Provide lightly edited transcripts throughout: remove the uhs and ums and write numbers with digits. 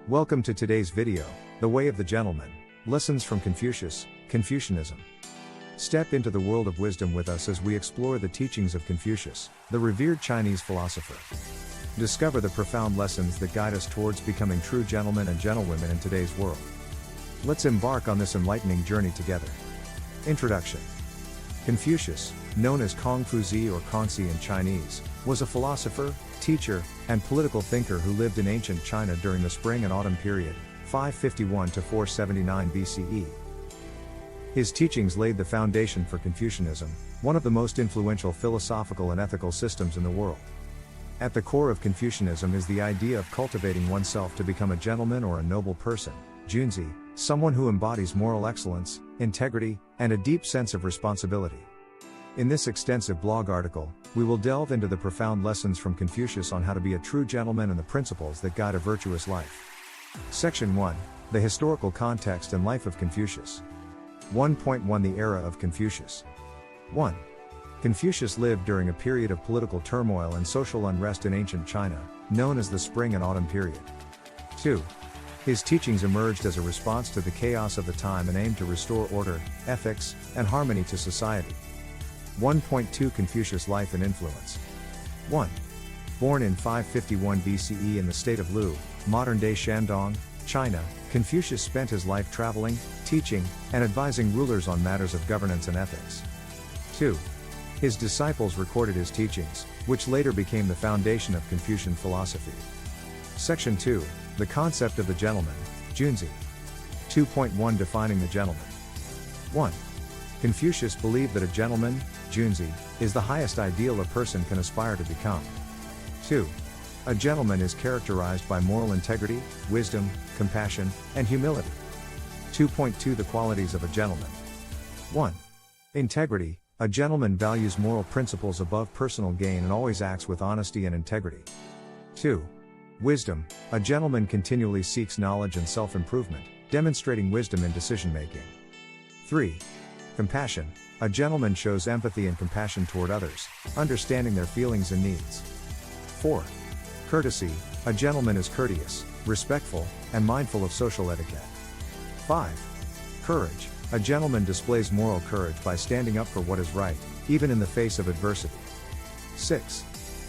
Welcome to today's video, The Way of the Gentleman, Lessons from Confucius, Confucianism. Step into the world of wisdom with us as we explore the teachings of Confucius, the revered Chinese philosopher. Discover the profound lessons that guide us towards becoming true gentlemen and gentlewomen in today's world. Let's embark on this enlightening journey together. Introduction. Confucius, known as Confucius or Confucius in Chinese, was a philosopher, teacher, and political thinker who lived in ancient China during the spring and autumn period, 551 to 479 BCE. His teachings laid the foundation for Confucianism, one of the most influential philosophical and ethical systems in the world. At the core of Confucianism is the idea of cultivating oneself to become a gentleman or a noble person, junzi, someone who embodies moral excellence, integrity, and a deep sense of responsibility. In this extensive blog article, we will delve into the profound lessons from Confucius on how to be a true gentleman and the principles that guide a virtuous life. Section 1. The historical context and life of Confucius. 1.1 The era of Confucius. 1. Confucius lived during a period of political turmoil and social unrest in ancient China, known as the Spring and Autumn period. 2. His teachings emerged as a response to the chaos of the time and aimed to restore order, ethics, and harmony to society. 1.2 Confucius' life and influence. 1. Born in 551 BCE in the state of Lu, modern-day Shandong, China, Confucius spent his life traveling, teaching, and advising rulers on matters of governance and ethics. 2. His disciples recorded his teachings, which later became the foundation of Confucian philosophy. Section 2. The concept of the gentleman, junzi. 2.1 Defining the gentleman. 1. Confucius believed that a gentleman, junzi, is the highest ideal a person can aspire to become. 2. A gentleman is characterized by moral integrity, wisdom, compassion, and humility. 2.2 The qualities of a gentleman. 1. Integrity. A gentleman values moral principles above personal gain and always acts with honesty and integrity. 2. Wisdom. A gentleman continually seeks knowledge and self-improvement, demonstrating wisdom in decision-making. 3. Compassion. A gentleman shows empathy and compassion toward others, understanding their feelings and needs. 4. Courtesy. A gentleman is courteous, respectful, and mindful of social etiquette. 5. Courage. A gentleman displays moral courage by standing up for what is right, even in the face of adversity. 6.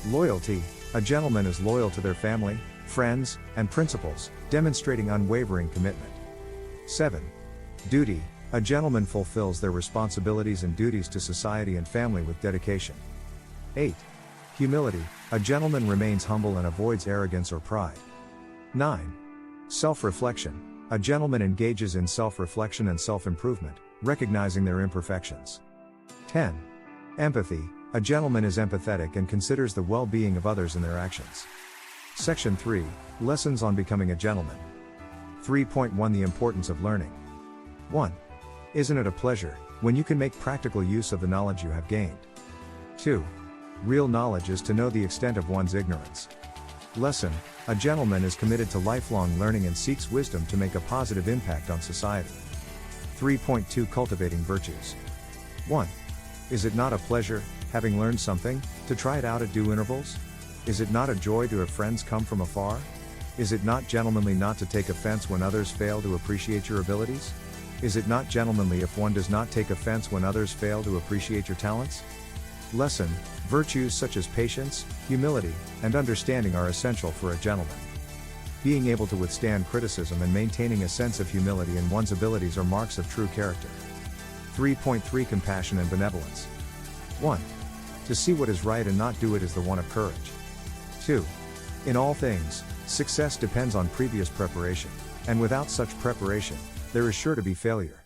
Loyalty. A gentleman is loyal to their family, friends, and principles, demonstrating unwavering commitment. 7. Duty. A gentleman fulfills their responsibilities and duties to society and family with dedication. 8. Humility. A gentleman remains humble and avoids arrogance or pride. 9. Self-reflection. A gentleman engages in self-reflection and self-improvement, recognizing their imperfections. 10. Empathy. A gentleman is empathetic and considers the well-being of others in their actions. Section 3. Lessons on becoming a gentleman. 3.1 The importance of learning. 1. Isn't it a pleasure, when you can make practical use of the knowledge you have gained? 2. Real knowledge is to know the extent of one's ignorance. Lesson. A gentleman is committed to lifelong learning and seeks wisdom to make a positive impact on society. 3.2 Cultivating virtues. 1. Is it not a pleasure, having learned something, to try it out at due intervals? Is it not a joy to have friends come from afar? Is it not gentlemanly not to take offense when others fail to appreciate your abilities? Is it not gentlemanly if one does not take offense when others fail to appreciate your talents? Lesson. Virtues such as patience, humility, and understanding are essential for a gentleman. Being able to withstand criticism and maintaining a sense of humility in one's abilities are marks of true character. 3.3 Compassion and benevolence. 1. To see what is right and not do it is the one of courage. 2. In all things, success depends on previous preparation, and without such preparation, there is sure to be failure.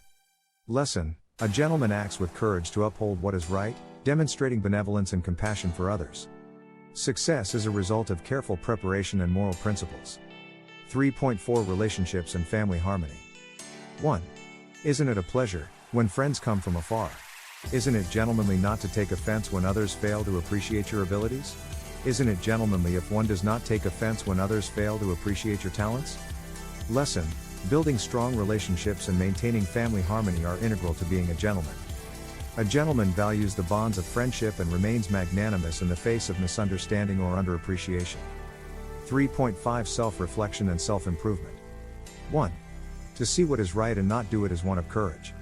Lesson. A gentleman acts with courage to uphold what is right, demonstrating benevolence and compassion for others. Success is a result of careful preparation and moral principles. 3.4 Relationships and family harmony. 1. Isn't it a pleasure, when friends come from afar? Isn't it gentlemanly not to take offense when others fail to appreciate your abilities? Isn't it gentlemanly if one does not take offense when others fail to appreciate your talents? Lesson. Building strong relationships and maintaining family harmony are integral to being a gentleman. A gentleman values the bonds of friendship and remains magnanimous in the face of misunderstanding or underappreciation. 3.5 Self-reflection and self-improvement. 1. To see what is right and not do it is one of courage.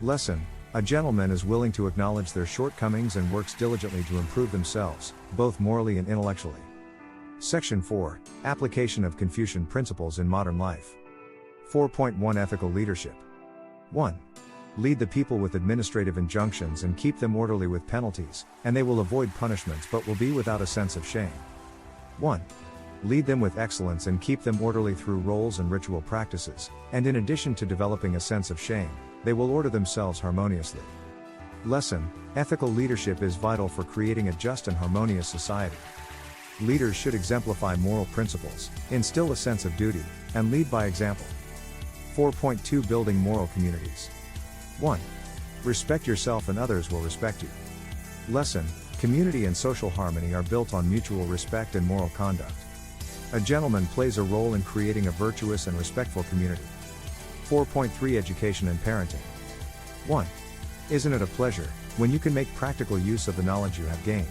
Lesson: a gentleman is willing to acknowledge their shortcomings and works diligently to improve themselves, both morally and intellectually. Section 4. Application of Confucian principles in modern life. 4.1 Ethical leadership. 1. Lead the people with administrative injunctions and keep them orderly with penalties, and they will avoid punishments but will be without a sense of shame. 1. Lead them with excellence and keep them orderly through roles and ritual practices, and in addition to developing a sense of shame, they will order themselves harmoniously. Lesson: ethical leadership is vital for creating a just and harmonious society. Leaders should exemplify moral principles, instill a sense of duty, and lead by example. 4.2 Building moral communities. 1. Respect yourself and others will respect you. Lesson: community and social harmony are built on mutual respect and moral conduct. A gentleman plays a role in creating a virtuous and respectful community. 4.3 Education and parenting. 1. Isn't it a pleasure when you can make practical use of the knowledge you have gained?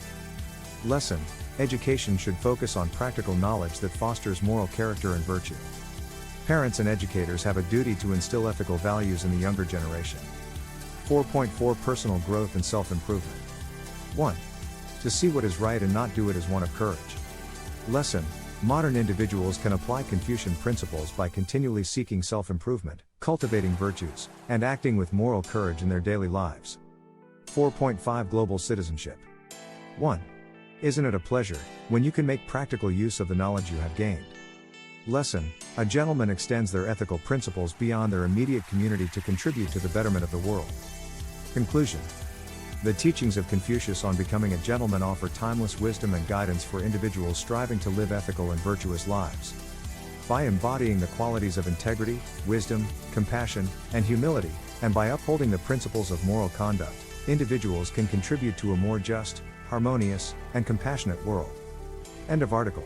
Lesson: education should focus on practical knowledge that fosters moral character and virtue. Parents and educators have a duty to instill ethical values in the younger generation. 4.4 Personal growth and self-improvement. 1. To see what is right and not do it is one of courage. Lesson: modern individuals can apply Confucian principles by continually seeking self-improvement, cultivating virtues, and acting with moral courage in their daily lives. 4.5 Global citizenship. 1. Isn't it a pleasure when you can make practical use of the knowledge you have gained? Lesson: a gentleman extends their ethical principles beyond their immediate community to contribute to the betterment of the world. Conclusion: the teachings of Confucius on becoming a gentleman offer timeless wisdom and guidance for individuals striving to live ethical and virtuous lives. By embodying the qualities of integrity, wisdom, compassion, and humility, and by upholding the principles of moral conduct, individuals can contribute to a more just, harmonious, and compassionate world. End of article.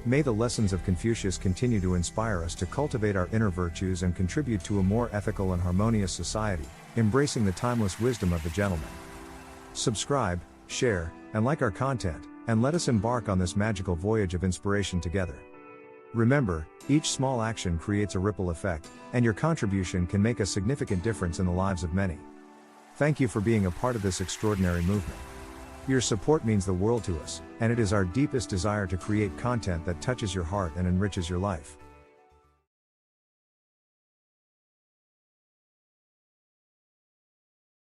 May the lessons of Confucius continue to inspire us to cultivate our inner virtues and contribute to a more ethical and harmonious society, embracing the timeless wisdom of the gentleman. Subscribe, share, and like our content, and let us embark on this magical voyage of inspiration together. Remember, each small action creates a ripple effect, and your contribution can make a significant difference in the lives of many. Thank you for being a part of this extraordinary movement. Your support means the world to us, and it is our deepest desire to create content that touches your heart and enriches your life.